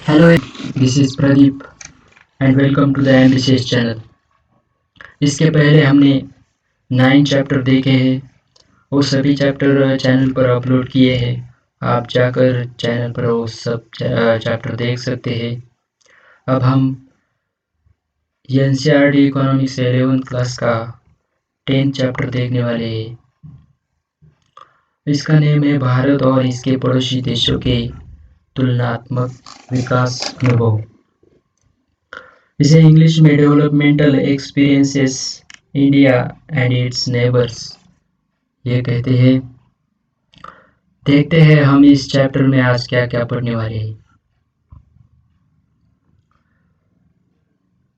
Hello, this is Pradeep and welcome to the Ambitious channel. इसके पहले हमने 9 chapter देखे हैं। वो सभी चैप्टर चैनल पर अपलोड किए हैं। आप जाकर चैनल पर वो सब चैप्टर देख सकते हैं। अब हम एनसीईआरटी इकोनॉमिक्स 11th क्लास का 10th चैप्टर देखने वाले हैं। इसका नेम है भारत और इसके पड़ोसी देशों के तुलनात्मक विकास अनुभव। इसे इंग्लिश में developmental experiences India and it's neighbours ये कहते हैं। देखते हैं हम इस चैप्टर में आज क्या क्या पढ़ने वाले हैं।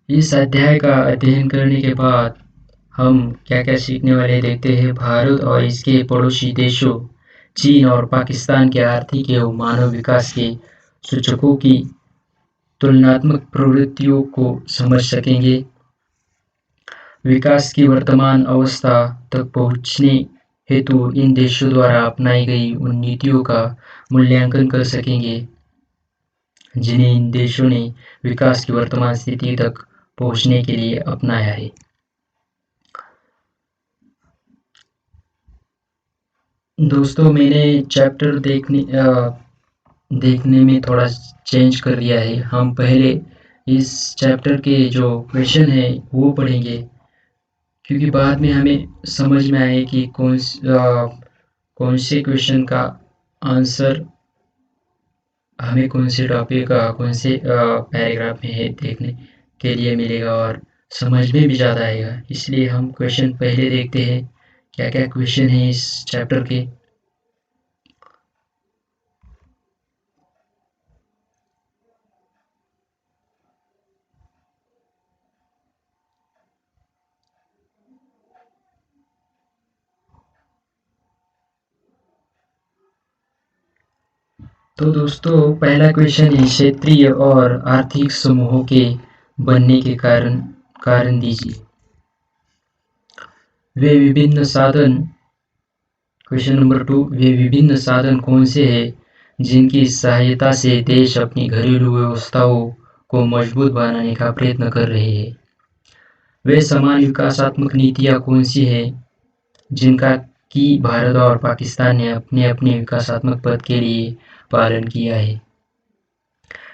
इस अध्याय का अध्ययन करने के बाद हम क्या क्या सीखने वाले देखते हैं। भारत और इसके पड़ोसी देशों चीन और पाकिस्तान के आर्थिक एवं मानव विकास के सूचकों की तुलनात्मक प्रवृत्तियों को समझ सकेंगे। विकास की वर्तमान अवस्था तक पहुंचने हेतु इन देशों द्वारा अपनाई गई उन नीतियों का मूल्यांकन कर सकेंगे जिन्हें इन देशों ने विकास की वर्तमान स्थिति तक पहुंचने के लिए अपनाया है। दोस्तों, मैंने चैप्टर देखने में थोड़ा चेंज कर दिया है। हम पहले इस चैप्टर के जो क्वेश्चन है वो पढ़ेंगे, क्योंकि बाद में हमें समझ में आए कि कौन से क्वेश्चन का आंसर हमें कौन से टॉपिक कौन से पैराग्राफ में है देखने के लिए मिलेगा और समझ में भी ज़्यादा आएगा। इसलिए हम क्वेश्चन पहले देखते हैं क्या क्या क्वेश्चन है इस चैप्टर के। तो दोस्तों, पहला क्वेश्चन है क्षेत्रीय और आर्थिक समूहों के बनने के कारण दीजिए। वे विभिन्न साधन क्वेश्चन नंबर 2, वे विभिन्न साधन कौन से हैं जिनकी सहायता से देश अपनी घरेलू व्यवस्थाओं को मजबूत बनाने का प्रयत्न कर रहे हैं। वे समान विकासात्मक नीतियाँ कौन सी हैं जिनका कि भारत और पाकिस्तान ने अपने अपने विकासात्मक पथ के लिए पालन किया है।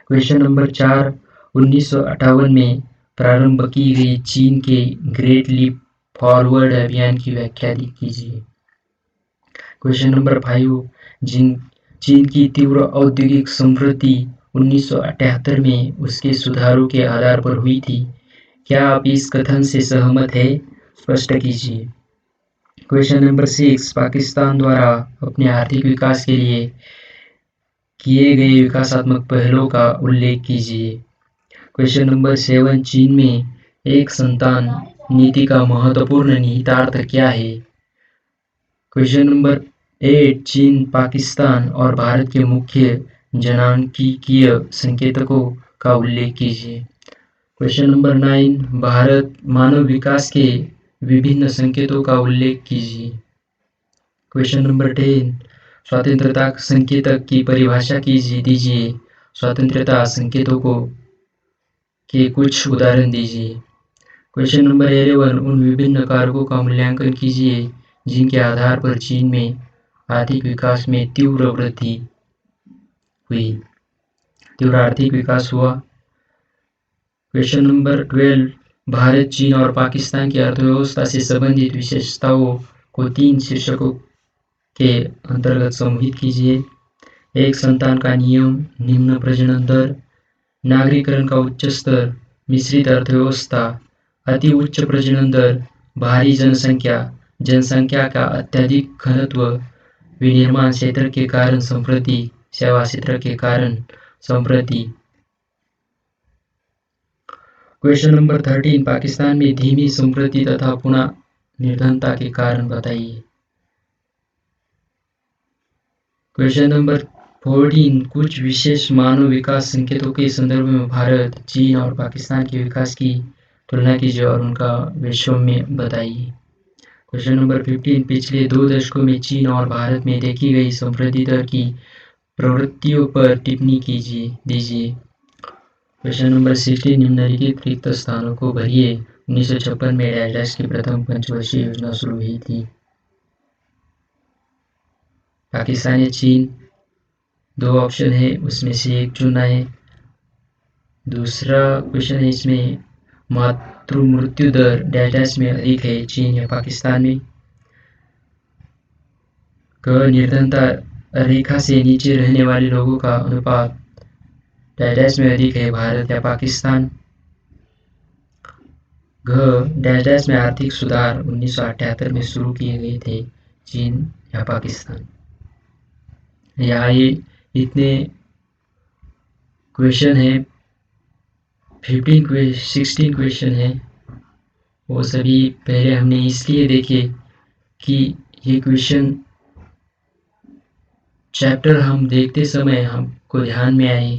क्वेश्चन नंबर 4, 1958 में प्रारंभ की गई चीन के ग्रेट लीप फॉरवर्ड अभियान की व्याख्या कीजिए। क्वेश्चन नंबर 5, चीन की तीव्र औद्योगिक समृद्धि 1978 में उसके सुधारों के आधार पर हुई थी। क्या आप इस कथन से सहमत हैं? स्पष्ट कीजिए। क्वेश्चन नंबर 6, पाकिस्तान द्वारा अपने आर्थिक विकास के लिए किए गए विकासात्मक पहलों का उल्लेख कीजिए। क्वेश्चन नंबर 7, चीन में एक संतान नीति का महत्वपूर्ण निहितार्थ क्या है? क्वेश्चन नंबर 8, चीन, पाकिस्तान और भारत के मुख्य जनांकीय संकेतकों का उल्लेख कीजिए। क्वेश्चन नंबर 9, भारत मानव विकास के विभिन्न संकेतों का उल्लेख कीजिए। क्वेश्चन नंबर 10, स्वतंत्रता संकेतक की परिभाषा दीजिए। स्वतंत्रता संकेतों के कुछ उदाहरण दीजिए। क्वेश्चन नंबर 11, उन विभिन्न कारकों का मूल्यांकन कीजिए जिनके आधार पर चीन में आर्थिक विकास में तीव्र आर्थिक विकास हुआ। क्वेश्चन नंबर 12, भारत, चीन और पाकिस्तान की अर्थव्यवस्था से संबंधित विशेषताओं को 3 शीर्षकों के अंतर्गत समूहित कीजिए। एक संतान का नियम, निम्न प्रजनन दर, नागरीकरण का उच्च स्तर, मिश्रित अर्थव्यवस्था, अति उच्च प्रजनन दर, भारी जनसंख्या का अत्यधिक घनत्व, विनिर्माण क्षेत्र के कारण समृद्धि, सेवा क्षेत्र के कारण समृद्धि। क्वेश्चन नंबर 13, पाकिस्तान में धीमी समृद्धि तथा पुनः निर्धनता के कारण बताइए। क्वेश्चन नंबर 14, कुछ विशेष मानव विकास संकेतों के संदर्भ में भारत, चीन और पाकिस्तान के विकास की तुलना कीजिए और उनका विश्व में बताइए। क्वेश्चन नंबर 15, पिछले 2 दशकों में चीन और भारत में देखी गई समृद्धि दर की प्रवृत्तियों पर टिप्पणी दीजिए। क्वेश्चन नंबर 16, निम्नलिखित रिक्त स्थानों को भरिए। 1956 में डैश की प्रथम पंचवर्षीय योजना शुरू हुई थी। पाकिस्तान या चीन, 2 ऑप्शन है, उसमें से एक चुनना है। दूसरा क्वेश्चन है इसमें, मातृ मृत्यु दर डैश में अधिक है, चीन या पाकिस्तान में। निर्धनता रेखा से नीचे रहने वाले लोगों का अनुपात डैश में अधिक है, भारत या पाकिस्तान। डैश में आर्थिक सुधार 1978 में शुरू किए गए थे, चीन या पाकिस्तान। यहाँ ये इतने क्वेश्चन है, 16 क्वेश्चन है। वो सभी पहले हमने इसलिए देखे कि ये क्वेश्चन चैप्टर हम देखते समय हमको ध्यान में आए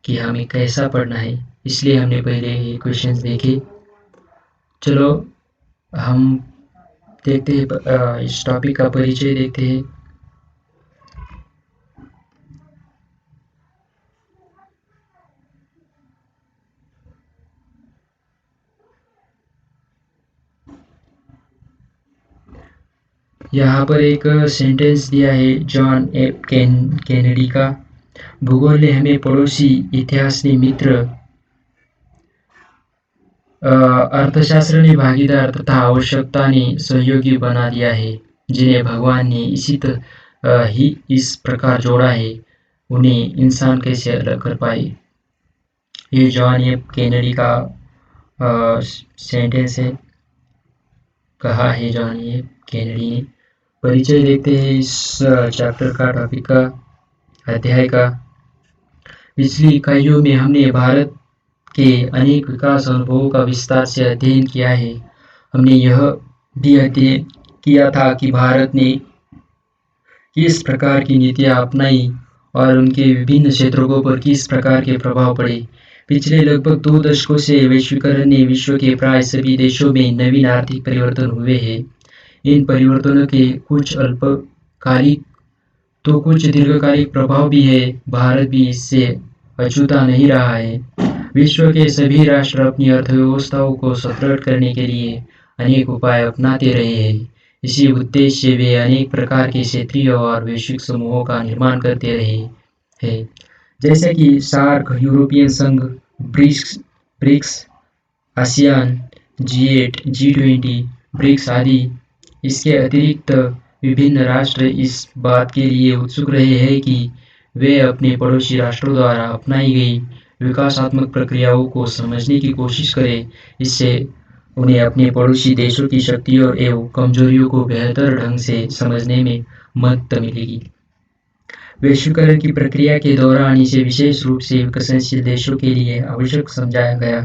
कि हमें कैसा पढ़ना है, इसलिए हमने पहले ये क्वेश्चंस देखे। चलो हम देखते हैं, इस टॉपिक का परिचय देखते हैं। यहाँ पर एक सेंटेंस दिया है जॉन एफ कैनेडी का। भूगोल ने हमें पड़ोसी, इतिहास ने मित्र, अर्थशास्त्र ने भागीदार तथा आवश्यकता ने सहयोगी बना दिया है। जिन्हें भगवान ने ही इस प्रकार जोड़ा है, उन्हें इंसान कैसे अलग कर पाए। ये जॉन एफ कैनेडी का सेंटेंस है, कहा है जॉन एफ कैनेडी ने। परिचय देखते हैं इस चैप्टर का, टॉपिक का, अध्याय का। पिछली इकाइयों में हमने भारत के अनेक विकास अनुभवों का विस्तार से अध्ययन किया है। हमने यह भी अध्ययन किया था कि भारत ने किस प्रकार की नीतियां अपनाई और उनके विभिन्न क्षेत्रों पर किस प्रकार के प्रभाव पड़े। पिछले लगभग 2 दशकों से वैश्वीकरण ने विश्व के प्राय सभी देशों में नवीन आर्थिक परिवर्तन हुए हैं। इन परिवर्तनों के कुछ अल्पकालिक तो कुछ दीर्घकालिक प्रभाव भी है। भारत भी इससे अछूता नहीं रहा है। विश्व के सभी राष्ट्र अपनी अर्थव्यवस्थाओं को सुदृढ़ करने के लिए अनेक उपाय अपनाते रहे हैं। इसी उद्देश्य वे अनेक प्रकार के क्षेत्रीय और वैश्विक समूहों का निर्माण करते रहे हैं, जैसे कि सार्क, यूरोपियन संघ, BRICS, ASEAN, G8, G20, BRICS आदि। इसके अतिरिक्त विभिन्न राष्ट्र इस बात के लिए उत्सुक रहे हैं कि वे अपने पड़ोसी राष्ट्रों द्वारा अपनाई गई विकासात्मक प्रक्रियाओं को समझने की कोशिश करें। इससे उन्हें अपने पड़ोसी देशों की शक्तियों एवं कमजोरियों को बेहतर ढंग से समझने में मदद मिलेगी। वैश्वीकरण की प्रक्रिया के दौरान इसे विशेष रूप से विकसनशील देशों के लिए आवश्यक समझाया गया,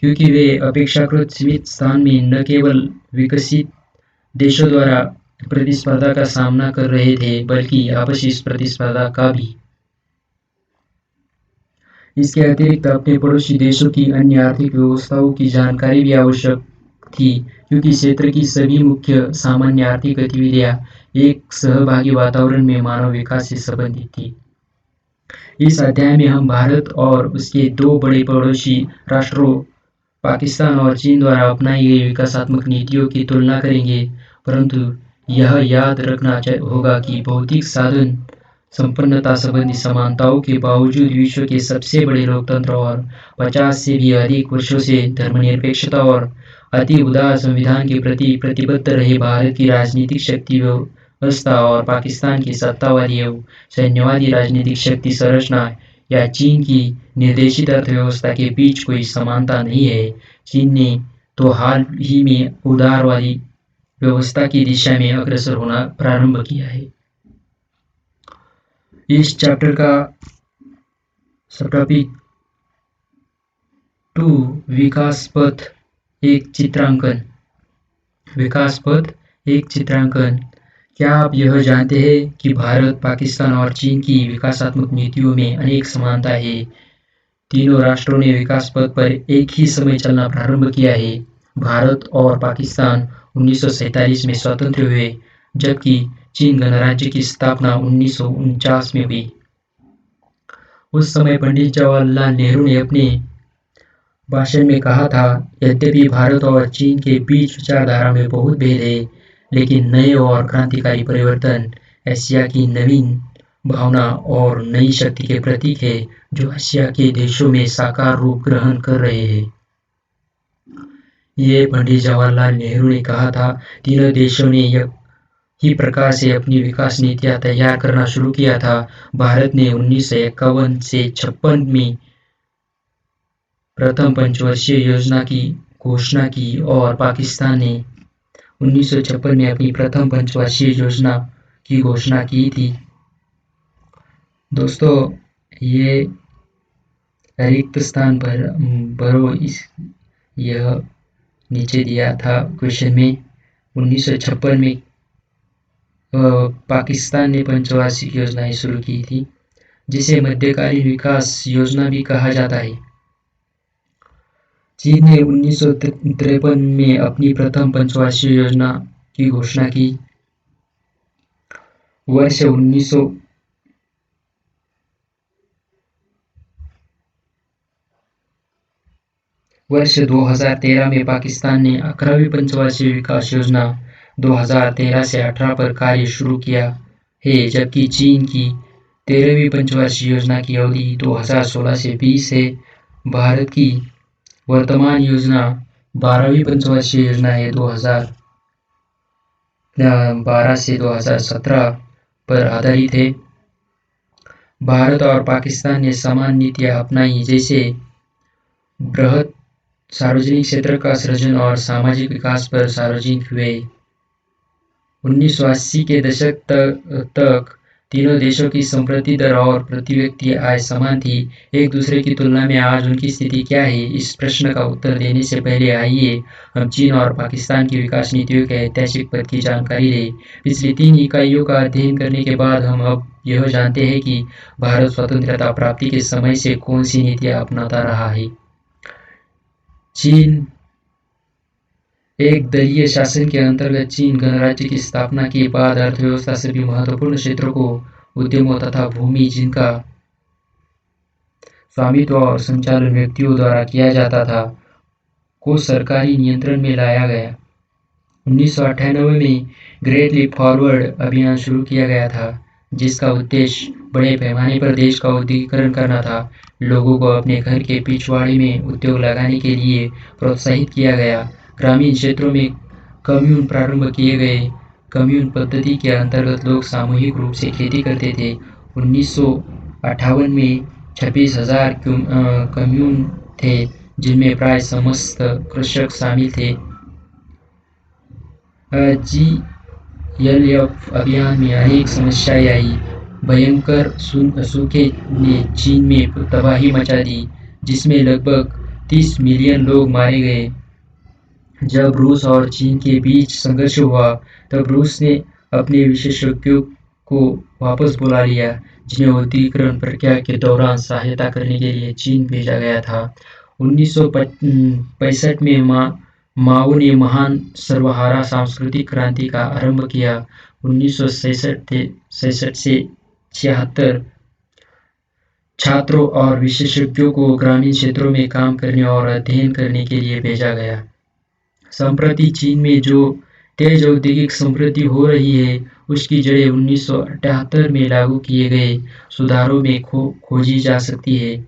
क्योंकि वे अपेक्षाकृत सीमित स्थान में न केवल विकसित देशों द्वारा प्रतिस्पर्धा का सामना कर रहे थे, बल्कि आपसी प्रतिस्पर्धा का भी। इसके अतिरिक्त अपने पड़ोसी देशों की अन्य आर्थिक व्यवस्थाओं की जानकारी भी आवश्यक थी, क्योंकि क्षेत्र की सभी मुख्य सामान्य आर्थिक गतिविधियां एक सहभागी वातावरण में मानव विकास से संबंधित थी। इस अध्याय में हम भारत और उसके 2 बड़े पड़ोसी राष्ट्रों पाकिस्तान और चीन द्वारा अपनाई गई विकासात्मक नीतियों की तुलना करेंगे। परंतु यह याद रखना होगा कि भौतिक साधन संपन्नता संबंधी समानताओं के बावजूद विश्व के सबसे बड़े लोकतंत्र और 50 से भी अधिक वर्षों से धर्मनिरपेक्षता और अति उदार संविधान के प्रति प्रतिबद्ध रहे भारत की राजनीतिक शक्ति व्यवस्था और पाकिस्तान की सत्तावादी एवं सैन्यवादी राजनीतिक शक्ति संरचना या चीन की निर्देशित अर्थव्यवस्था के बीच कोई समानता नहीं है। चीन ने तो हाल ही में उदारवादी व्यवस्था की दिशा में अग्रसर होना प्रारंभ किया है। इस चैप्टर का सब टॉपिक 2, विकास पथ एक चित्रांकन। विकास पथ एक चित्रांकन। क्या आप यह जानते हैं कि भारत, पाकिस्तान और चीन की विकासात्मक नीतियों में अनेक समानता है। तीनों राष्ट्रों ने विकास पथ पर एक ही समय चलना प्रारंभ किया है। भारत और पाकिस्तान 1947 में स्वतंत्र हुए, जबकि चीन गणराज्य की स्थापना 1949 में हुई। उस समय पंडित जवाहरलाल नेहरू ने अपने भाषण में कहा था, यद्यपि भारत और चीन के बीच विचारधारा में बहुत भेद है, लेकिन नए और क्रांतिकारी परिवर्तन एशिया की नवीन भावना और नई शक्ति के प्रतीक है जो एशिया के देशों में साकार रूप ग्रहण कर रहे हैं। ये पंडित जवाहरलाल नेहरू ने कहा था। तीनों देशों ने ही प्रकार से अपनी विकास नीतियां तैयार करना शुरू किया था। भारत ने 1951 से 56 में प्रथम पंचवर्षीय योजना की घोषणा की और पाकिस्तान ने 1956 में अपनी प्रथम पंचवर्षीय योजना की घोषणा की थी। दोस्तों, ये रिक्त स्थान पर भरो, यह नीचे दिया था क्वेश्चन में। 1956 में पाकिस्तान ने पंचवार्षिक योजनाएं शुरू की थी, जिसे मध्यकालीन विकास योजना भी कहा जाता है। चीन ने 1953 में अपनी प्रथम पंचवार्षिक योजना की घोषणा की। वर्ष 2013 में पाकिस्तान ने 11वीं पंचवार्षिक विकास योजना 2013 से 18 पर कार्य शुरू किया है, जबकि चीन की 13वीं पंचवार्षिक योजना की अवधि 2016 से 20 है। भारत की वर्तमान योजना 12वीं पंचवार्षिक योजना है, 2012 से 2017 पर आधारित है। भारत और पाकिस्तान ने समान नीतियां अपनाई, जैसे बृहत सार्वजनिक क्षेत्र का सृजन और सामाजिक विकास पर सार्वजनिक व्यय। 1980 के दशक तक तीनों देशों की संप्रति दर और प्रति व्यक्ति आय समान थी। एक दूसरे की तुलना में आज उनकी स्थिति क्या है? इस प्रश्न का उत्तर देने से पहले आइए हम चीन और पाकिस्तान की विकास नीतियों के ऐतिहासिक पथ की जानकारी लें। पिछली 3 इकाइयों का अध्ययन करने के बाद हम अब यह जानते हैं कि भारत स्वतंत्रता प्राप्ति के समय से कौन सी नीतियां अपनाता रहा है। चीन एक दलीय शासन के अंतर्गत चीन गणराज्य की स्थापना के बाद अर्थव्यवस्था सभी महत्वपूर्ण क्षेत्रों को उद्यमों तथा भूमि जिनका स्वामित्व और संचालन व्यक्तियों द्वारा किया जाता था को सरकारी नियंत्रण में लाया गया। 1998 में ग्रेट लीप फॉरवर्ड अभियान शुरू किया गया था, जिसका उद्देश्य बड़े पैमाने पर देश का औद्योगिकरण करना था। लोगों को अपने घर के पिछवाड़े में उद्योग लगाने के लिए प्रोत्साहित किया गया। ग्रामीण क्षेत्रों में कम्यून प्रारंभ किए गए। कम्यून पद्धति के अंतर्गत लोग सामूहिक रूप से खेती करते थे। 1958 में 26,000 कम्यून थे, जिनमें प्राय समस्त कृषक शामिल थे। GLF अभियान में अनेक समस्याएं आई। भयंकर सूखे ने चीन में तबाही मचा दी, जिसमें लगभग 30 मिलियन लोग मारे गए। जब रूस और चीन के बीच संघर्ष हुआ, तब रूस ने अपने विशेषज्ञों को वापस बुला लिया, जिन्हें औद्योगिकरण प्रक्रिया के दौरान सहायता करने के लिए चीन भेजा गया था। 1965 में माओ ने महान सर्वहारा सांस्कृतिक क्रांति का आरंभ किया। 1966 से 76 छात्रों और विशेषज्ञों को ग्रामीण क्षेत्रों में काम करने और अध्ययन करने के लिए भेजा गया। संप्रति चीन में जो तेज औद्योगिक समृद्धि हो रही है, उसकी जड़ें 1978 में लागू किए गए सुधारों में खोजी जा सकती है।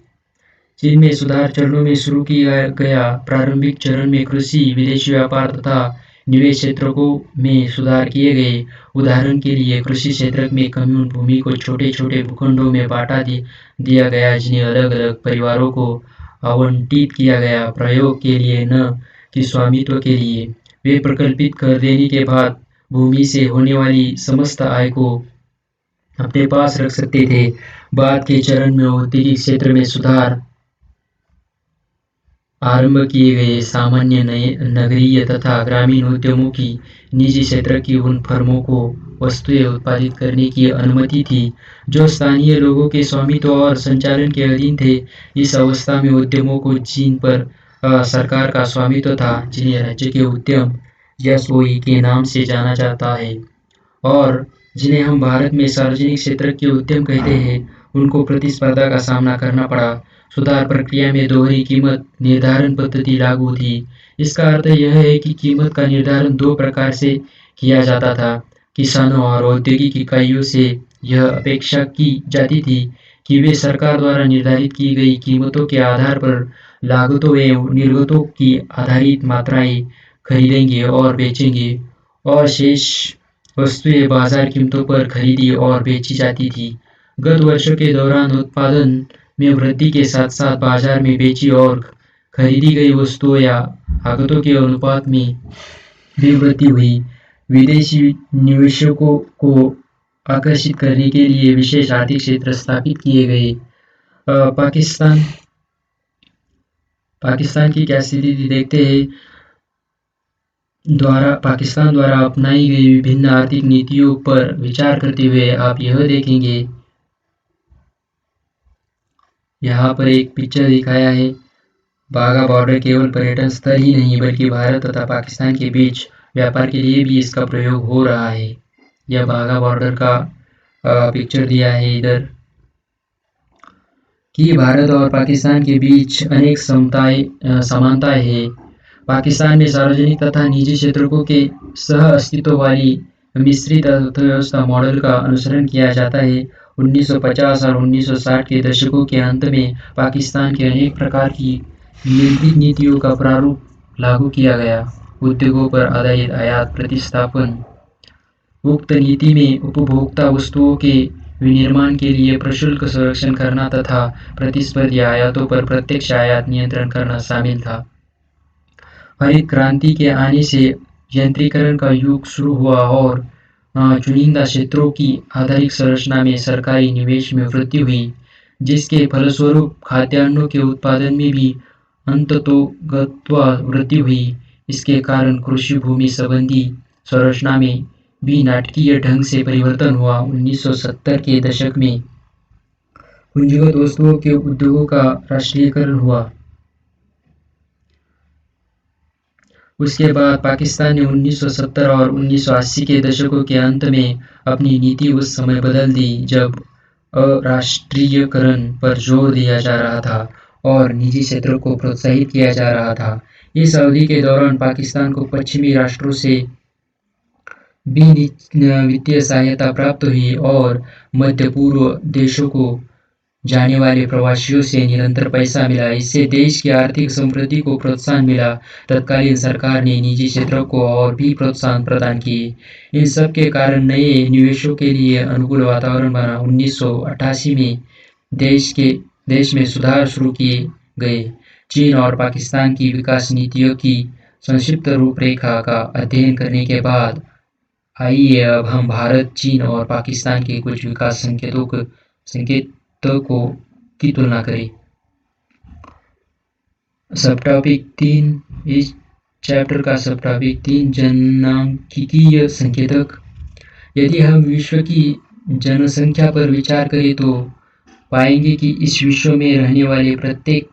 चीन में सुधार चरणों में शुरू किया गया। प्रारंभिक चरण में कृषि, विदेशी व्यापार तथा निवेश क्षेत्रों में सुधार किए गए। उदाहरण के लिए, कृषि क्षेत्र में कम्यून भूमि को छोटे छोटे भूखंडों में बांटा दिया गया, जिन्हें अलग अलग परिवारों को आवंटित किया गया, प्रयोग के लिए न कि स्वामित्व के लिए। वे प्रकल्पित कर देने के बाद भूमि से होने वाली समस्त आय को अपने पास रख सकते थे। बाद के चरण में औद्योगिक क्षेत्र में सुधार आरंभ किए गए। सामान्य नगरीय तथा ग्रामीण उद्यमों की निजी क्षेत्र की उन फर्मों को वस्तुएं उत्पादित करने की अनुमति थी जो स्थानीय लोगों के स्वामित्व और संचालन के अधीन थे। इस अवस्था में उद्यमों को चीन पर सरकार का स्वामित्व था, जिन्हें राज्य के उद्यम एसओई के नाम से जाना जाता है और जिन्हें हम भारत में सार्वजनिक क्षेत्र के उद्यम कहते हैं। उनको प्रतिस्पर्धा का सामना करना पड़ा। सुधार प्रक्रिया में दोहरी कीमत निर्धारण पद्धति लागू थी। इसका अर्थ यह है कि कीमत का निर्धारण दो प्रकार से किया जाता था। किसानों और औद्योगिक इकाइयों से यह अपेक्षा की जाती थी कि वे सरकार द्वारा निर्धारित की गई कीमतों के आधार पर लागतों एवं निर्गतों की आधारित मात्राएं खरीदेंगे और बेचेंगे, और शेष वस्तुएं बाजार कीमतों पर खरीदी और बेची जाती थी। गत वर्षों के दौरान उत्पादन में वृद्धि के साथ साथ बाजार में बेची और खरीदी गई वस्तुओं या लागतों के अनुपात में भी वृद्धि हुई। विदेशी निवेशकों को आकर्षित करने के लिए विशेष आर्थिक क्षेत्र स्थापित किए गए। पाकिस्तान की क्या स्थिति थी देखते हैं। पाकिस्तान द्वारा अपनाई गई विभिन्न आर्थिक नीतियों पर विचार करते हुए आप यह देखेंगे, यहाँ पर एक पिक्चर दिखाया है। बाघा बॉर्डर केवल पर्यटन स्थल ही नहीं बल्कि भारत तथा पाकिस्तान के बीच व्यापार के लिए भी इसका प्रयोग हो रहा है। यह बाघा बॉर्डर का पिक्चर दिया है इधर, कि भारत और पाकिस्तान के बीच अनेक समानताएं हैं। पाकिस्तान में सार्वजनिक तथा निजी क्षेत्रों के सह अस्तित्व वाली मिश्रित अर्थव्यवस्था मॉडल का अनुसरण किया जाता है। 1950 और 1960 के दशकों के अंत में पाकिस्तान के अनेक प्रकार की नियंत्रित नीतियों का प्रारूप लागू किया गया। उद्योगों पर आधारित आयात प्रतिस्थापन। उक्त नीति में उपभोक्ता वस्तुओं के विनिर्माण के लिए प्रशुल्क संरक्षण करना तथा प्रतिस्पर्धी आयातों पर प्रत्यक्ष आयात नियंत्रण करना शामिल था। हरित क्रांति के आने से यंत्रीकरण का युग शुरू हुआ और चुनिंदा क्षेत्रों की आधारिक संरचना में सरकारी निवेश में वृद्धि हुई, जिसके फलस्वरूप खाद्यान्नों के उत्पादन में भी अंततोगत्वा वृद्धि हुई। इसके कारण कृषि भूमि संबंधी संरचना में भी नाटकीय ढंग से परिवर्तन हुआ। 1970 के दशक में पूंजीगत वस्तुओं के उद्योगों का राष्ट्रीयकरण हुआ। उसके बाद पाकिस्तान ने 1970 और 1980 के दशकों के अंत में अपनी नीति उस समय बदल दी जब अराष्ट्रीयकरण पर जोर दिया जा रहा था और निजी क्षेत्रों को प्रोत्साहित किया जा रहा था। इस अवधि के दौरान पाकिस्तान को पश्चिमी राष्ट्रों से भी वित्तीय सहायता प्राप्त हुई और मध्य पूर्व देशों को जाने वाले प्रवासियों से निरंतर पैसा मिला। इससे देश की आर्थिक समृद्धि को प्रोत्साहन मिला। तत्कालीन सरकार ने निजी क्षेत्रों को और भी प्रोत्साहन प्रदान किए। इन सब के कारण नए निवेशों के लिए अनुकूल वातावरण बना। 1988 में देश में सुधार शुरू किए गए। चीन और पाकिस्तान की विकास नीतियों की संक्षिप्त रूपरेखा का अध्ययन करने के बाद आइए अब हम भारत, चीन और पाकिस्तान के कुछ विकास संकेतों की तुलना करें। सब टॉपिक 3, इस चैप्टर का सब टॉपिक 3, जनसांख्यिकीय संकेतक। यदि हम विश्व की जनसंख्या पर विचार करें तो पाएंगे कि इस विश्व में रहने वाले प्रत्येक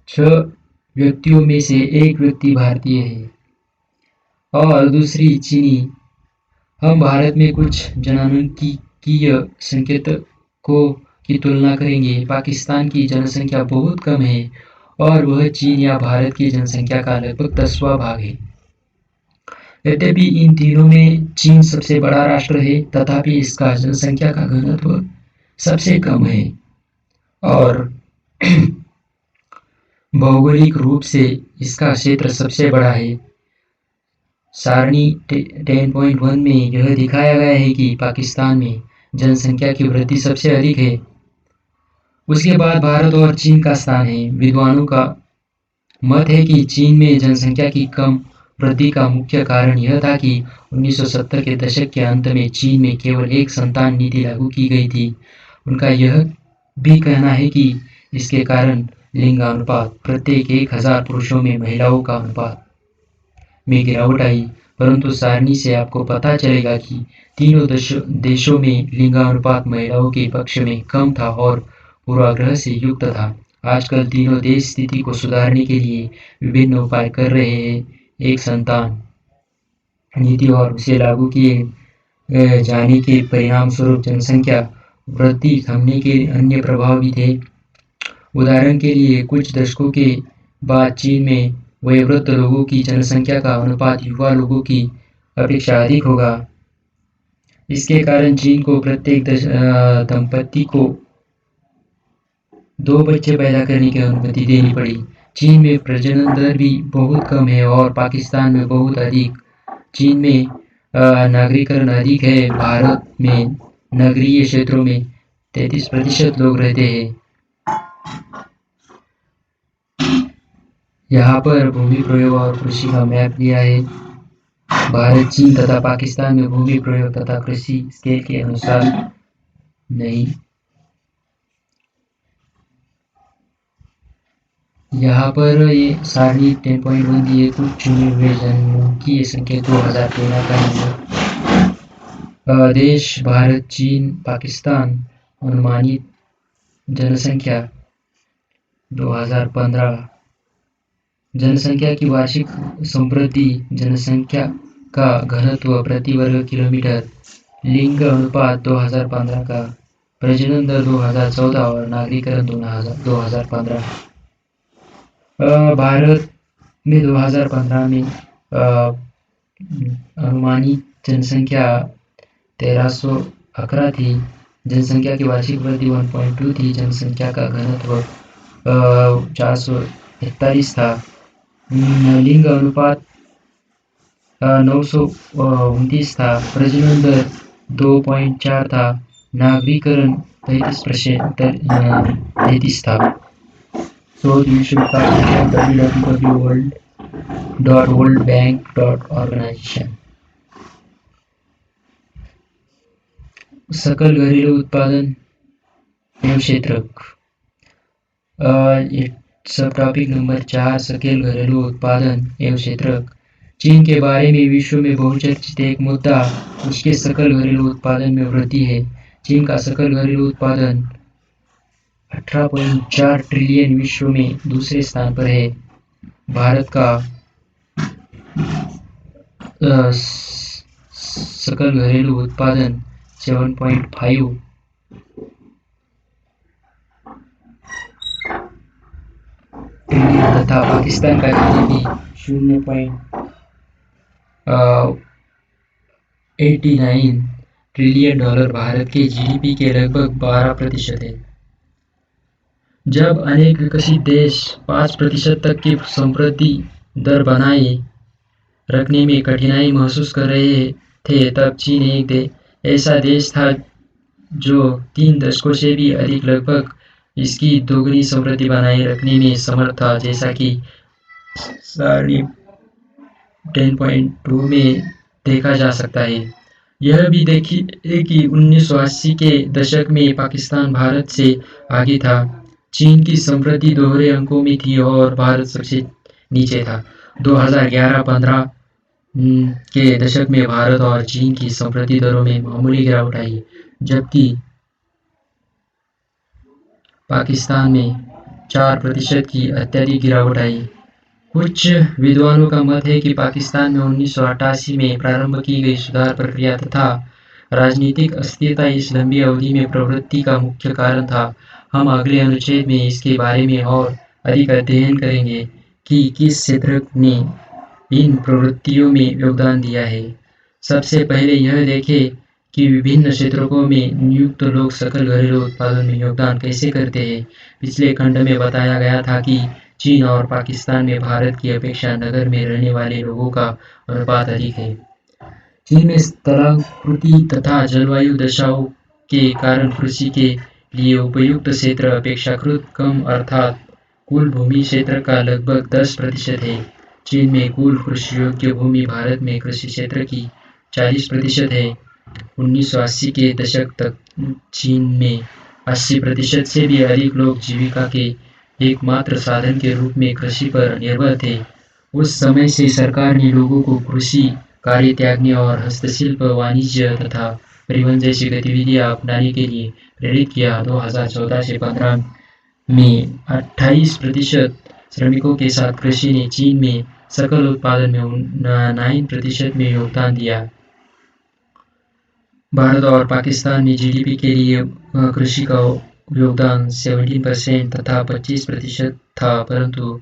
6 व्यक्तियों में से एक व्यक्ति भारतीय है और दूसरी चीनी। हम भारत में कुछ जनसांख्यिकीय संकेतकों की तुलना करेंगे। पाकिस्तान की जनसंख्या बहुत कम है और वह चीन या भारत की जनसंख्या का लगभग 10वां भाग है। यद्यपि इन तीनों में चीन सबसे बड़ा राष्ट्र है, तथापि इसका जनसंख्या का घनत्व सबसे कम है और भौगोलिक रूप से इसका क्षेत्र सबसे बड़ा है। सारणी 10.1 में यह दिखाया गया है कि पाकिस्तान में जनसंख्या की वृद्धि सबसे अधिक है। उसके बाद भारत और चीन का स्थान है। विद्वानों का मत है कि चीन में जनसंख्या की कम वृद्धि का मुख्य कारण यह था कि 1970 के दशक के अंत में चीन में केवल एक संतान नीति लागू की गई थी। उनका यह भी कहना है कि इसके कारण लिंगानुपात, प्रत्येक 1000 पुरुषों में महिलाओं का अनुपात में गिरावट आई। परंतु सारणी से आपको पता चलेगा कि तीनों देशों में लिंगानुपात महिलाओं के पक्ष में कम था और पूर्वाग्रह से युक्त था। आजकल तीनों देश स्थिति को सुधारने के लिए विभिन्न उपाय कर रहे हैं। एक संतान नीति और उसे लागू किए जाने के परिणाम स्वरूप जनसंख्या वृद्धि थमने के अन्य प्रभाव भी थे। उदाहरण के लिए कुछ दशकों के बाद चीन में वयोवृद्ध लोगों की जनसंख्या का अनुपात युवा लोगों की अपेक्षा अधिक होगा। इसके कारण चीन को प्रत्येक दंपति को 2 बच्चे पैदा करने की अनुमति देनी पड़ी। चीन में प्रजनन दर भी बहुत कम है और पाकिस्तान में बहुत अधिक। चीन में नागरिकरण अधिक है। भारत में नगरीय क्षेत्रों में 33% लोग रहते हैं। यहाँ पर भूमि प्रयोग और कृषि का मैप दिया है। भारत, चीन तथा पाकिस्तान में भूमि प्रयोग तथा कृषि स्केल के अनुसार नहीं। यहाँ पर ये सारणी 10.1 दी है। कुछ चुने हुए जनों की संख्या 2013 का नंबर। देश भारत, चीन, पाकिस्तान। अनुमानित जनसंख्या 2015। जनसंख्या की वार्षिक समृद्धि, जनसंख्या का घनत्व प्रति वर्ग किलोमीटर, लिंग अनुपात 2015 का, प्रजनन दर 2014 और नागरिकरण 2015। भारत में 2015 में अनुमानित जनसंख्या 1311 थी। जनसंख्या की वार्षिक वृद्धि 1.2 थी। जनसंख्या का घनत्व 441 था। लिंग अनुपात 929 था। प्रजनन दर 2.4 था। नागरिकरण 33 था। So you should check www.worldbank.organization। सकल घरेलू उत्पादन एवं क्षेत्रक। सब टॉपिक नंबर 4, सकल घरेलू उत्पादन एवं क्षेत्रक। चीन के बारे में विश्व में बहुचर्चित एक मुद्दा उसके सकल घरेलू उत्पादन में वृद्धि है। चीन का सकल घरेलू उत्पादन 18.4 ट्रिलियन विश्व में दूसरे स्थान पर है। भारत का सकल घरेलू उत्पादन 7.5 ट्रिलियन तथा पाकिस्तान का जीडीपी 0.89 ट्रिलियन डॉलर भारत के जीडीपी के लगभग 12% है। जब अनेक विकसित देश 5% तक की समृद्धि दर बनाए रखने में कठिनाई महसूस कर रहे थे, तब चीन एक ऐसा देश था जो 3 दशकों से भी अधिक लगभग इसकी दोगुनी समृद्धि बनाए रखने में समर्थ था, जैसा कि सारणी 10.2 में देखा जा सकता है। यह भी देखिए कि 1980 के दशक में पाकिस्तान भारत से आगे था। चीन की समृद्धि दोहरे अंकों में थी और भारत सबसे नीचे था। 2011-15 के दशक में भारत और चीन की समृद्धि दरों में मामूली गिरावट आई, जबकि पाकिस्तान में 4% की अत्यधिक गिरावट आई। कुछ विद्वानों का मत है कि पाकिस्तान में 1988 में प्रारंभ की गई सुधार प्रक्रिया तथा राजनीतिक अस्थिरता इस लंबी अवधि में प्रवृत्ति का मुख्य कारण था। हम अगले अनुच्छेद में इसके बारे में और अधिक अध्ययन करेंगे कि किस क्षेत्र ने इन प्रवृत्तियों में योगदान दिया है। सबसे पहले यह देखें कि विभिन्न क्षेत्रों में नियुक्त लोग सकल घरेलू उत्पादन में योगदान कैसे करते हैं। पिछले खंड में बताया गया था कि चीन और पाकिस्तान में भारत की अपेक्षा नगर में रहने वाले लोगों का अनुपात अधिक है। चीन में स्थलाकृति तथा जलवायु दशाओं के कारण कृषि के लिए उपयुक्त क्षेत्र अपेक्षाकृत कम, अर्थात कुल भूमि क्षेत्र का लगभग 10% है। चीन में कुल कृषि योग्य भूमि भारत में कृषि क्षेत्र की 40% है। 1980 के दशक तक चीन में 80% से भी अधिक लोग जीविका के एकमात्र साधन के रूप में कृषि पर निर्भर थे। उस समय से सरकार ने लोगों को कृषि कार्य त्यागने और हस्तशिल्प, वाणिज्य तथा परिवहन जैसी गतिविधियां अपनाने के लिए प्रेरित किया। 2014 से 15 में 28% श्रमिकों के साथ कृषि ने चीन में सकल उत्पादन में 9% में योगदान दिया। भारत और पाकिस्तान में जीडीपी के लिए कृषि का योगदान 17% तथा 25% था, परंतु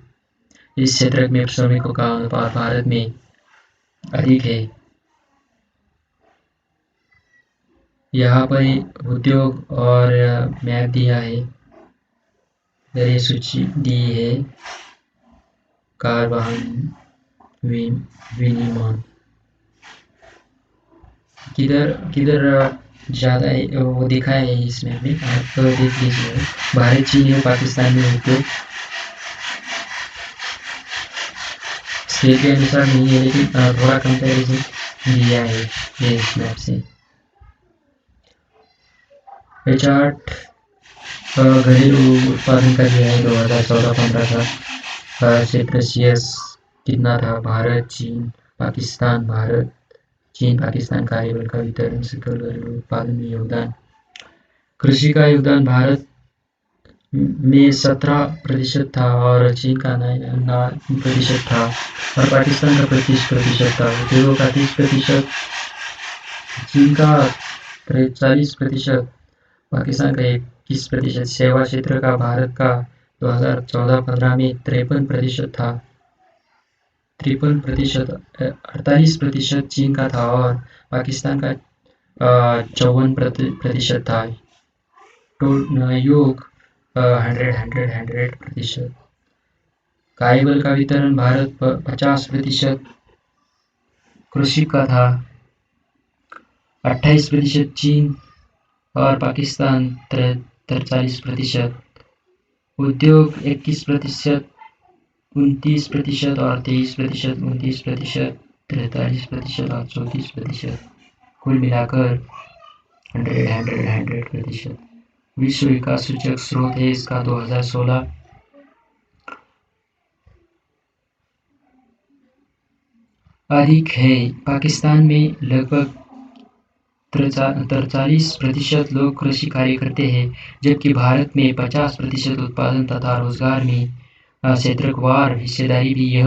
इस क्षेत्र में श्रमिकों का अनुपात भारत में अधिक है। यहाँ पर उद्योग और मैप दिया है, ये सूची दी है। कार वाहन विनिर्माण किधर किधर ज़्यादा है वो दिखा है इस मैप में, आप देख लीजिए। भारत, चीन और पाकिस्तान में उद्योग स्केल के अनुसार नहीं है, लेकिन थोड़ा कंपैरिजन दिया है ये इस मैप से। ये चार्ट घरेलू उत्पादन का दिया है 2014-15 का क्षेत्र सीएस कितना था। भारत, चीन, पाकिस्तान, भारत, चीन, पाकिस्तान कार्यबल का वितरण, सकल घरेलू उत्पादन में योगदान। कृषि का योगदान भारत में 17% था और चीन का 9% था और पाकिस्तान का 25% था। उद्योगों का 30%, चीन का 40%, पाकिस्तान का 21%। सेवा क्षेत्र का भारत का 2014-15 में 53% था, 53%, 48% चीन का था और पाकिस्तान का 54% था। योग 100%। कार्यबल का वितरण भारत 50% कृषि का था, 28% चीन और पाकिस्तान 43%। उद्योग 21%, 29% और 23%, 29%, 43% और 34%। कुल मिलाकर 100%। विश्व विकास सूचक स्रोत है इसका 2016। अधिक है। पाकिस्तान में लगभग 43% लोग कृषि कार्य करते हैं, जबकि भारत में 50% उत्पादन तथा रोजगार में क्षेत्रवार हिस्सेदारी भी यह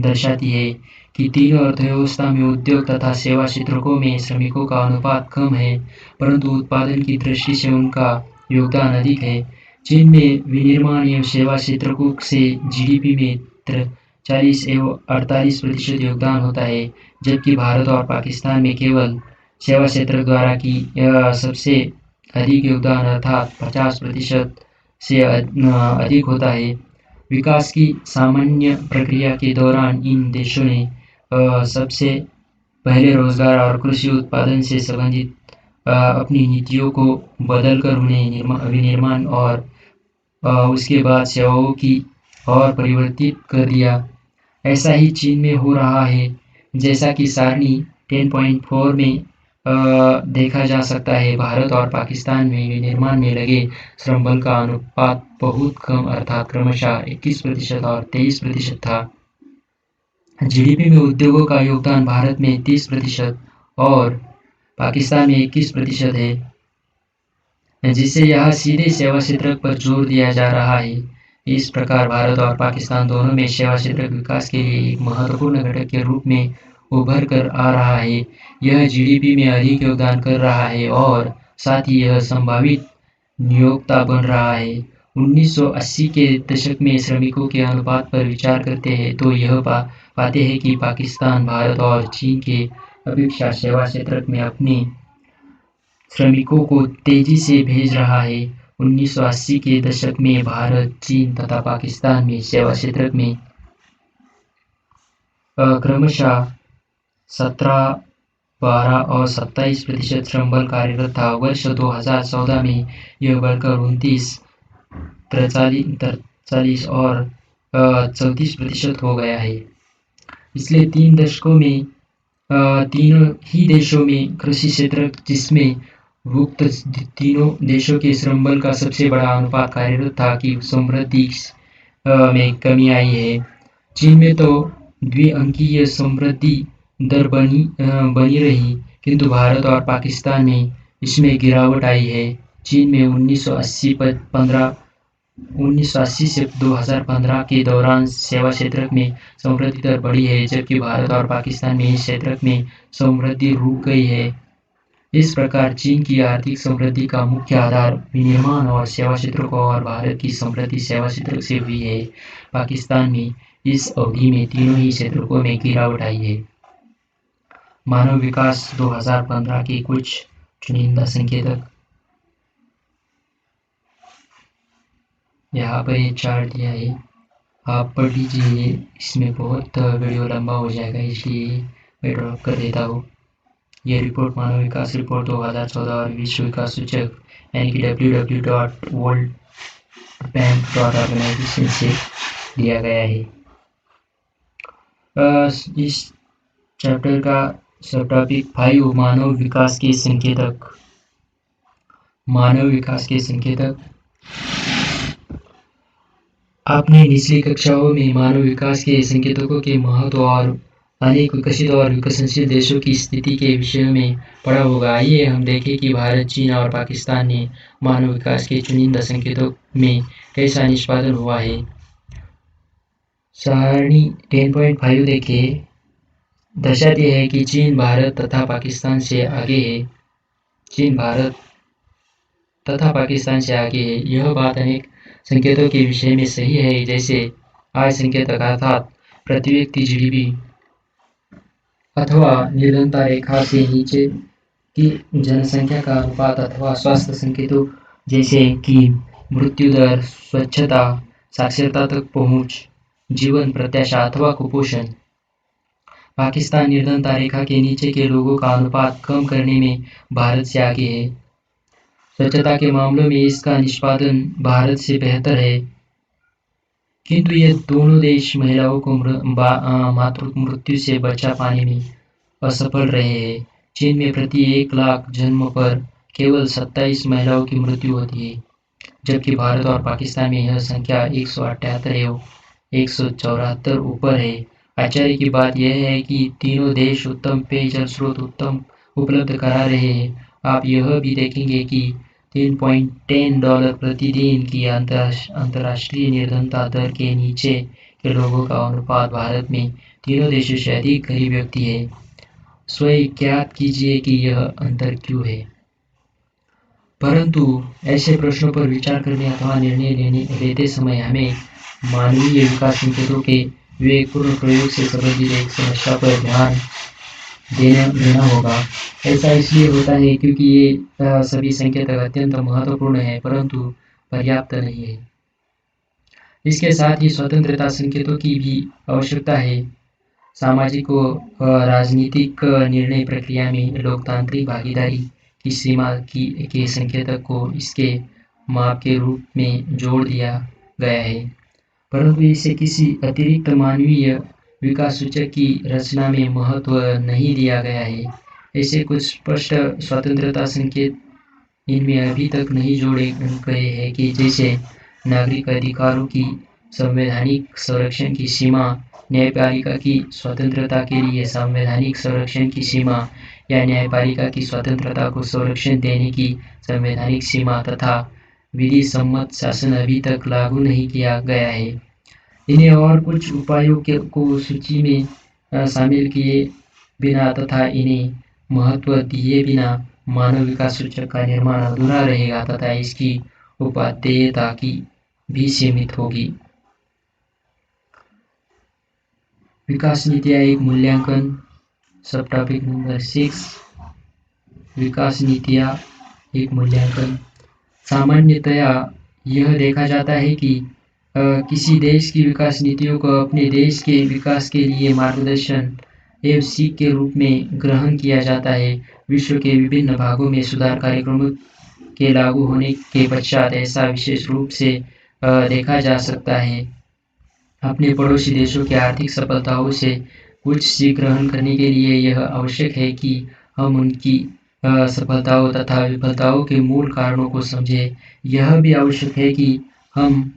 दर्शाती है कि तीनों अर्थव्यवस्था में उद्योग तथा सेवा क्षेत्रों में श्रमिकों का अनुपात कम है, परंतु उत्पादन की दृष्टि से उनका योगदान अधिक है। चीन में विनिर्माण एवं सेवा क्षेत्रों से जीडीपी में 40 एवं 48% योगदान होता है, जबकि भारत और पाकिस्तान में केवल सेवा क्षेत्र द्वारा की सबसे अधिक योगदान अर्थात 50% से अधिक होता है। विकास की सामान्य प्रक्रिया के दौरान इन देशों ने सबसे पहले रोजगार और कृषि उत्पादन से संबंधित अपनी नीतियों को बदलकर उन्हें विनिर्माण और उसके बाद सेवाओं की और परिवर्तित कर दिया। ऐसा ही चीन में हो रहा है, जैसा कि सारणी 10.4 में देखा जा सकता है। भारत और पाकिस्तान में विनिर्माण में लगे श्रम बल का अनुपात बहुत कम अर्थात क्रमशः 21% और 23% था। जीडीपी में उद्योगों का योगदान भारत में 30% और पाकिस्तान में 21% है, जिससे यह सीधे सेवा क्षेत्र पर जोर दिया जा रहा है। इस प्रकार भारत और पाकिस्तान दोनों में सेवा क्षेत्र विकास के लिए एक महत्वपूर्ण घटक के रूप में उभर कर आ रहा है। यह जीडीपी में अधिक योगदान कर रहा है और साथ ही यह संभावित नियोक्ता बन रहा है। 1980 के दशक में श्रमिकों के अनुपात पर विचार करते हैं तो यह पाते हैं कि पाकिस्तान भारत और चीन के अपेक्षा सेवा क्षेत्र में अपने श्रमिकों को तेजी से भेज रहा है। 1980 के दशक में भारत, चीन तथा पाकिस्तान में सेवा क्षेत्र में क्रमशः 17, 12 और 27% श्रम बल कार्यरत था। वर्ष 2014 में यह बढ़कर 29, 43 और 34% हो गया है। पिछले 3 दशकों में तीनों ही देशों में कृषि क्षेत्र, जिसमें उक्त तीनों देशों के श्रम बल का सबसे बड़ा अनुपात कार्यरत था, की समृद्धि में कमी आई है। चीन में तो द्विअंकीय समृद्धि दर बनी रही, किंतु भारत और पाकिस्तान में इसमें गिरावट आई है। चीन में 1980 से 2015 के दौरान सेवा क्षेत्र में समृद्धि दर बढ़ी है, जबकि भारत और पाकिस्तान में इस क्षेत्र में समृद्धि रुक गई है। इस प्रकार चीन की आर्थिक समृद्धि का मुख्य आधार विनिर्माण और सेवा क्षेत्रों को और भारत की समृद्धि सेवा क्षेत्र से हुई है। पाकिस्तान में इस अवधि में तीनों ही क्षेत्रों में गिरावट आई है। मानव विकास 2015 के कुछ चुनिंदा संकेतक। यहाँ पर ये चार्ट दिया है, आप पढ़ लीजिए। इसमें बहुत वीडियो लंबा हो जाएगा, इसलिए मैं ड्रॉप कर देता हूँ। ये रिपोर्ट मानव विकास रिपोर्ट 2014 और विश्व विकास सूचक यानी कि www.worldbank.organization से दिया गया है। इस चैप्टर का सब टॉपिक 5 मानव विकास के संकेतक। मानव विकास के संकेतक। आपने निचली कक्षाओं में मानव विकास के संकेतकों के महत्व और अनेक विकसित और विकसनशील देशों की स्थिति के विषय में पढ़ा होगा। आइए हम देखें कि भारत, चीन और पाकिस्तान ने मानव विकास के चुनिंदा संकेतों में कैसा निष्पादन हुआ है। सारणी 10.5 देखें, दर्शाती है कि चीन भारत तथा पाकिस्तान से आगे है। चीन भारत तथा पाकिस्तान से आगे है। यह बात अनेक संकेतों के विषय में सही है, जैसे आय संकेतक अर्थात प्रति व्यक्ति जीडीपी अथवा निर्धनता रेखा से नीचे की जनसंख्या का अनुपात अथवा स्वास्थ्य संकेतों जैसे कि मृत्यु दर, स्वच्छता, साक्षरता तक पहुंच, जीवन प्रत्याशा अथवा कुपोषण। पाकिस्तान निर्धनता रेखा के नीचे के लोगों का अनुपात कम करने में भारत से आगे है। स्वच्छता के मामलों में इसका निष्पादन भारत से बेहतर है, किंतु ये दोनों देश महिलाओं को मातृ मृत्यु से बचा पाने में असफल रहे हैं। चीन में प्रति 1 लाख जन्म पर केवल 27 महिलाओं की मृत्यु होती है, जबकि भारत और पाकिस्तान में यह संख्या 178 एवं 174 ऊपर है। आश्चर्य की बात यह है कि तीनों देश उत्तम पेयजल स्रोत उपलब्ध करा रहे हैं। आप यह भी देखेंगे कि $3.10 प्रतिदिन की अंतर्राष्ट्रीय निर्धनता दर के नीचे के लोगों का अनुपात भारत में तीनों देशों से अधिक गरीब व्यक्ति है। स्वयं ज्ञात कीजिए कि यह अंतर क्यों है। परंतु ऐसे प्रश्नों पर विचार करने अथवा निर्णय लेते समय हमें मानवीय विकास संकेतों के विवेकपूर्ण प्रयोग से संबंधित एक समस्या पर ध्यान देना होगा। ऐसा इसलिए होता है क्योंकि ये सभी संकेतक अत्यंत महत्वपूर्ण है, परंतु पर्याप्त नहीं है। इसके साथ ही स्वतंत्रता संकेतों की भी आवश्यकता है। सामाजिक व राजनीतिक निर्णय प्रक्रिया में लोकतांत्रिक भागीदारी की सीमा के संकेतक को इसके माप के रूप में जोड़ दिया गया है, परंतु इसे किसी अतिरिक्त मानवीय विकास सूचक की रचना में महत्व नहीं दिया गया है। ऐसे कुछ स्पष्ट स्वतंत्रता संकेत इनमें अभी तक नहीं जोड़े गए हैं कि जैसे नागरिक अधिकारों की संवैधानिक संरक्षण की सीमा, न्यायपालिका की स्वतंत्रता के लिए संवैधानिक संरक्षण की सीमा या न्यायपालिका की स्वतंत्रता को संरक्षण देने की संवैधानिक सीमा तथा विधि सम्मत शासन अभी तक लागू नहीं किया गया है। इन्हें और कुछ उपायों को सूची में शामिल किए बिना तथा इन्हें महत्व दिए बिना मानव विकास सूचक का निर्माण अधूरा रहेगा तथा इसकी उपादेयता की भी सीमित होगी। विकास नीतियाँ एक मूल्यांकन। सब टॉपिक नंबर 6, विकास नीतियाँ एक मूल्यांकन। सामान्यतया यह देखा जाता है कि किसी देश की विकास नीतियों को अपने देश के विकास के लिए मार्गदर्शन एवं सीख के रूप में ग्रहण किया जाता है। विश्व के विभिन्न भागों में सुधार कार्यक्रमों के लागू होने के पश्चात ऐसा विशेष रूप से देखा जा सकता है। अपने पड़ोसी देशों की आर्थिक सफलताओं से कुछ सीख ग्रहण करने के लिए यह आवश्यक है कि हम उनकी सफलताओं तथा विफलताओं के मूल कारणों को समझें। यह भी आवश्यक है कि हम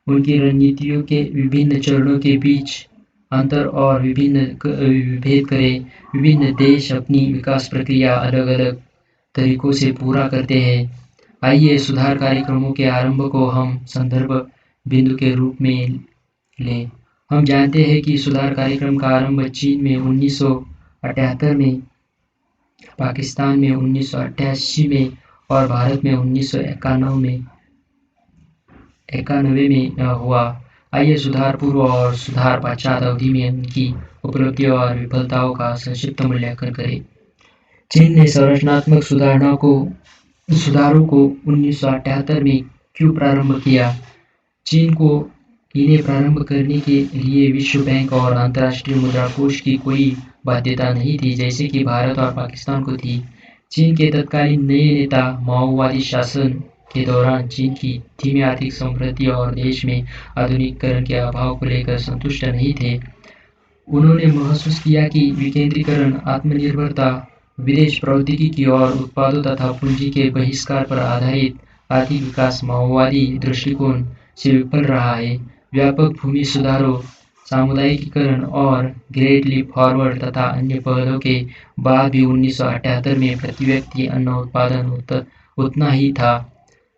उनकी रणनीतियों के विभिन्न चरणों के बीच अंतर और विभेद करें। विभिन्न देश अपनी विकास प्रक्रिया अलग अलग तरीकों से पूरा करते हैं। आइए सुधार कार्यक्रमों के आरंभ को हम संदर्भ बिंदु के रूप में लें। हम जानते हैं कि सुधार कार्यक्रम का आरंभ चीन में 1978 में पाकिस्तान में 1988 में और भारत में 1991 में हुआ। आइए सुधार पूर्व और सुधार पश्चात अवधि में उनकी उपलब्धियों और विफलताओं का संक्षिप्त मूल्यांकन करें। चीन ने संरचनात्मक सुधारों को 1978 में क्यों प्रारंभ किया? चीन को इन्हें प्रारंभ करने के लिए विश्व बैंक और अंतर्राष्ट्रीय मुद्रा कोष की कोई बाध्यता नहीं थी, जैसे कि भारत और पाकिस्तान को थी। चीन के तत्कालीन नए नेता माओवादी शासन के दौरान चीन की धीमी आर्थिक समृद्धि और देश में आधुनिकीकरण के अभाव को लेकर संतुष्ट नहीं थे। उन्होंने महसूस किया कि विकेंद्रीकरण, आत्मनिर्भरता, विदेश प्रौद्योगिकी और उत्पादों तथा पूंजी के बहिष्कार पर आधारित आर्थिक विकास माओवादी दृष्टिकोण से विफल रहा है। व्यापक भूमि सुधारों, सामुदायिकीकरण और ग्रेट लीप फॉरवर्ड तथा अन्य पहलों के बाद भी 1978 में प्रति व्यक्ति अन्न उत्पादन उतना ही था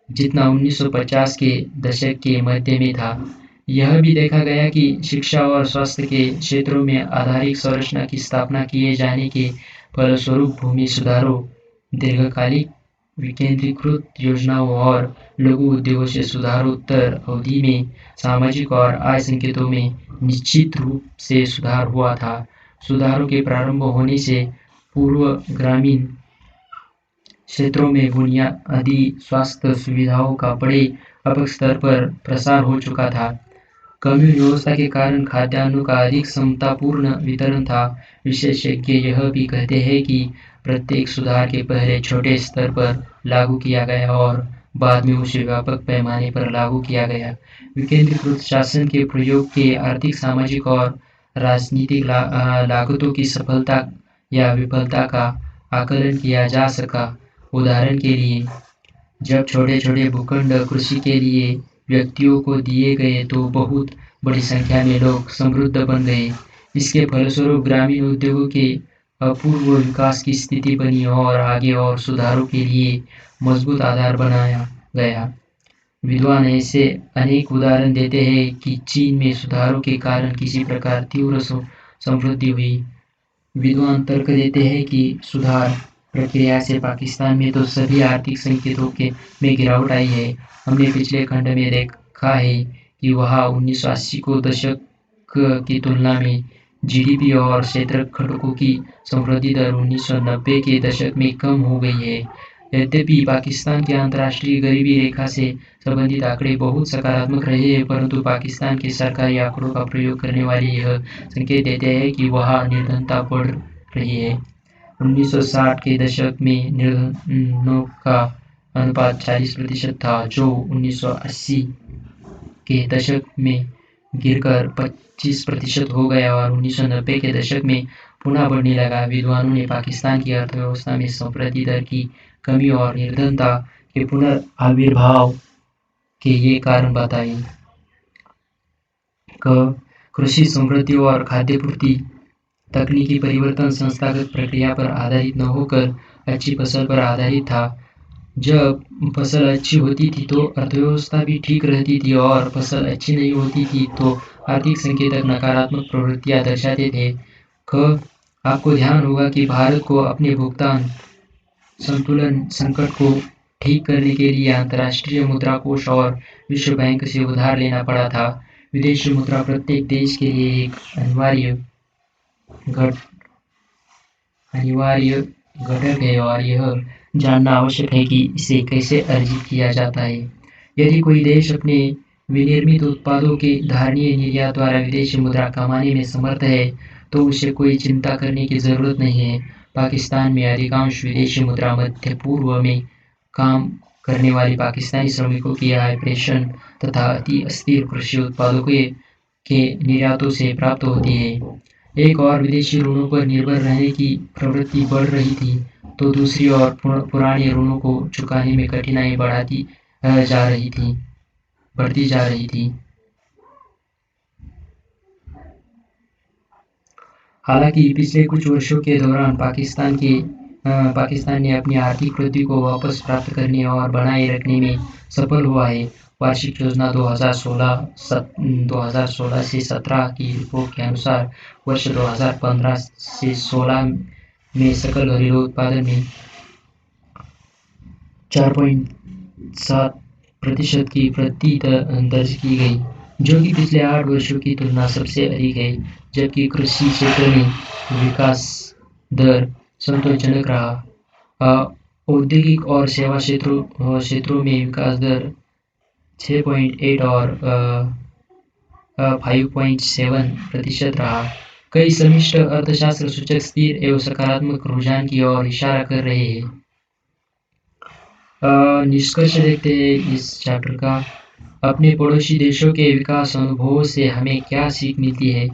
जितना 1950 के दशक के मध्य में था। यह भी देखा गया कि शिक्षा और स्वास्थ्य के क्षेत्रों में आधारिक संरचना की स्थापना किए जाने के फलस्वरूप भूमि सुधारों, दीर्घकालिक विकेंद्रीकृत योजनाओं और लघु उद्योगों से सुधारोत्तर अवधि में सामाजिक और आय संकेतों में निश्चित रूप से सुधार हुआ था। सुधारों के प्रारंभ होने से पूर्व ग्रामीण क्षेत्रों में बुनियादी स्वास्थ्य सुविधाओं का बड़े व्यापक स्तर पर प्रसार हो चुका था। कम्यून व्यवस्था के कारण खाद्यान्नों का अधिक समतापूर्ण वितरण था। विशेषज्ञ यह भी कहते हैं कि प्रत्येक सुधार के पहले छोटे स्तर पर लागू किया गया और बाद में उसे व्यापक पैमाने पर लागू किया गया। विकेंद्रीकृत शासन के प्रयोग के आर्थिक, सामाजिक और राजनीतिक लागतों की सफलता या विफलता का आकलन किया जा सका। उदाहरण के लिए, जब छोटे छोटे भूखंड कृषि के लिए व्यक्तियों को दिए गए तो बहुत बड़ी संख्या में लोग समृद्ध बन गए। इसके फलस्वरूप ग्रामीण उद्योगों के अपूर्व विकास की स्थिति बनी और आगे और सुधारों के लिए मजबूत आधार बनाया गया। विद्वान ऐसे अनेक उदाहरण देते हैं कि चीन में सुधारों के कारण किसी प्रकार तीव्र समृद्धि हुई। विद्वान तर्क देते हैं कि सुधार प्रक्रिया से पाकिस्तान में तो सभी आर्थिक संकेतों में गिरावट आई है। हमने पिछले खंड में देखा है कि वहाँ 1980 को दशक की तुलना में जीडीपी और क्षेत्र घटकों की समृद्धि दर 1990 के दशक में कम हो गई है। यद्यपि पाकिस्तान के अंतर्राष्ट्रीय गरीबी रेखा से संबंधित आंकड़े बहुत सकारात्मक रहे हैं, परंतु पाकिस्तान के सरकारी आंकड़ों का प्रयोग करने वाले यह संकेत देते हैं कि वहाँ निर्धनता बढ़ रही है। 1960 के दशक में निर्धनों का अनुपात 40% था, जो 1980 के दशक में गिरकर 25% हो गया और 1990 के दशक में पुनः बढ़ने लगा। विद्वानों ने पाकिस्तान की अर्थव्यवस्था में समृद्धि दर की कमी और निर्धनता के पुनर्आविर्भाव के ये कारण बताए। कृषि समृद्धि और खाद्यपूर्ति, तकनीकी परिवर्तन संस्थागत प्रक्रिया पर आधारित न होकर अच्छी फसल पर आधारित था। जब फसल अच्छी होती थी तो अर्थव्यवस्था भी ठीक रहती थी और फसल अच्छी नहीं होती थी तो आर्थिक संकेतक नकारात्मक प्रवृत्तियां दर्शाते थे। आपको ध्यान होगा कि भारत को अपने भुगतान संतुलन संकट को ठीक करने के लिए अंतर्राष्ट्रीय मुद्रा कोष और विश्व बैंक से उधार लेना पड़ा था। विदेशी मुद्रा प्रत्येक देश के लिए एक अनिवार्य घटक है और यह जानना आवश्यक है कि इसे कैसे अर्जित किया जाता है। यदि कोई देश अपने विनिर्मित उत्पादों के धारणीय निर्यात द्वारा विदेशी मुद्रा कमाने में समर्थ है तो उसे कोई चिंता करने की जरूरत नहीं है। पाकिस्तान में अधिकांश विदेशी मुद्रा मध्य पूर्व में काम करने वाले पाकिस्तानी श्रमिकों की आय पेंशन तथा अति अस्थिर कृषि उत्पादों के निर्यातों से प्राप्त होती है। एक और विदेशी ऋणों पर निर्भर रहने की प्रवृत्ति बढ़ रही थी तो दूसरी ओर पुराने ऋणों को चुकाने में कठिनाई बढ़ती जा रही थी। हालांकि पिछले कुछ वर्षों के दौरान पाकिस्तान ने अपनी आर्थिक वृद्धि को वापस प्राप्त करने और बनाए रखने में सफल हुआ है। वार्षिक योजना 2016 से 17 की रिपोर्ट के अनुसार वर्ष 2015 से 16 में सकल घरेलू उत्पादन में 4.7% की वृद्धि दर्ज की गई, जो कि पिछले 8 वर्षों की तुलना सबसे अधिक है, जबकि कृषि क्षेत्र में विकास दर संतोषजनक रहा। औद्योगिक और सेवा क्षेत्रों में विकास दर 6.8 और 5.7% रहा। कई समिष्ट अर्थशास्त्र सूचक स्थिर एवं सकारात्मक रुझान की ओर इशारा कर रहे हैं। निष्कर्ष देखते हैं इस चैप्टर का। अपने पड़ोसी देशों के विकास अनुभवों से हमें क्या सीख मिलती है?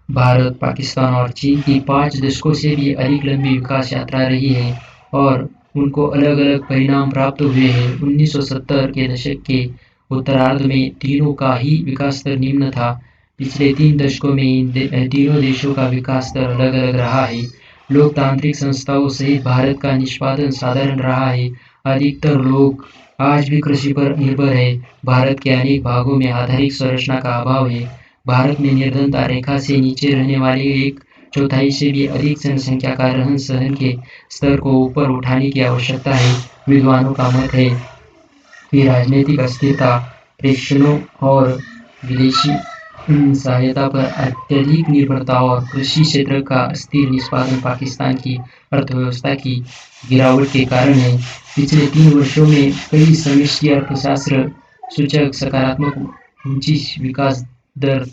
भारत, पाकिस्तान और चीन की 5 दशकों से भी अधिक लंबी विकास यात्रा रही है और उनको अलग-अलग परिणाम प्राप्त हुए हैं। 1970 के दशक के उत्तरार्ध में तीनों का ही विकास दर निम्न था। पिछले 3 दशकों में इन तीनों देशों का विकास दर अलग-अलग रहा है। लोकतांत्रिक संस्थाओं सहित भारत का निष्पादन साधारण रहा है। अधिकतर लोग आज भी कृषि पर निर्भर है। भारत के अनेक भागों में आधारिक संरचना का अभाव है। भारत में निर्धनता रेखा से नीचे रहने वाले 1/4 से भी अधिक जनसंख्या का रहन सहन के स्तर को ऊपर उठाने की आवश्यकता है। विद्वानों का मत है कि राजनीतिक अस्थिरता, प्रेषणों और विदेशी सहायता पर अत्यधिक निर्भरता और कृषि क्षेत्र का अस्थिर निष्पादन पाकिस्तान की अर्थव्यवस्था की गिरावट के कारण है। पिछले 3 वर्षों में कई समष्टि अर्थशास्त्र सूचक सकारात्मक ऊंची विकास दर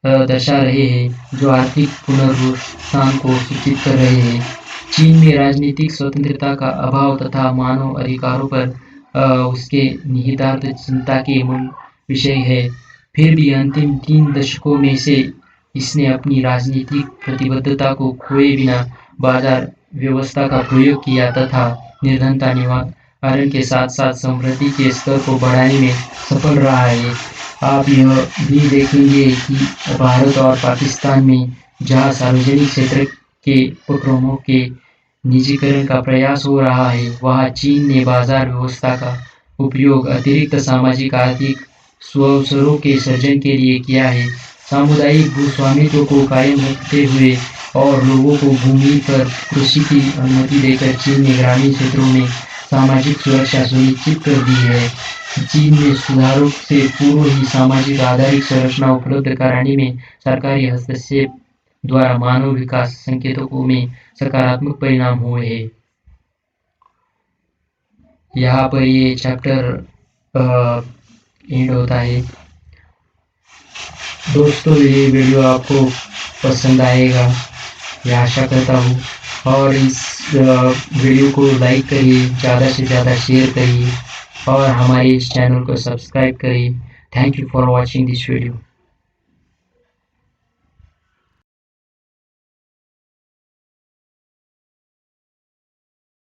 दर्शा रहे हैं, जो आर्थिक पुनरुत्थान को सूचित कर रहे हैं। चीन में राजनीतिक स्वतंत्रता का अभाव तथा मानव अधिकारों पर उसके निहितार्थ चिंता के मूल विषय है। फिर भी अंतिम 3 दशकों में से इसने अपनी राजनीतिक प्रतिबद्धता को खोए बिना बाजार व्यवस्था का प्रयोग किया तथा निर्धनता निवारण के साथ-साथ समृद्धि के स्तर को बढ़ाने में सफल रहा है। आप यह भी देखेंगे कि भारत और पाकिस्तान में जहां सार्वजनिक क्षेत्र के उपक्रमों के निजीकरण का प्रयास हो रहा है, वहां चीन ने बाजार व्यवस्था का उपयोग अतिरिक्त सामाजिक आर्थिक स्वावसरों के सृजन के लिए किया है। सामुदायिक भूस्वामित्व को कायम रखते हुए और लोगों को भूमि पर कृषि की अनुमति देकर चीन ने ग्रामीण क्षेत्रों में सामाजिक सुरक्षा सुनिश्चित कर दी है। चीन में सुधारों से पूर्व ही सामाजिक आधारित संरचना उपलब्ध कराने में सरकारी हस्तक्षेप द्वारा मानव विकास संकेतकों में सकारात्मक परिणाम हुए हैं। यहाँ पर ये चैप्टर एंड होता है। दोस्तों, ये वीडियो आपको पसंद आएगा, यह आशा करता हूँ, और इस वीडियो को लाइक करिए, ज़्यादा से ज़्यादा शेयर करिए और हमारे इस चैनल को सब्सक्राइब करिए। Thank you for watching this video.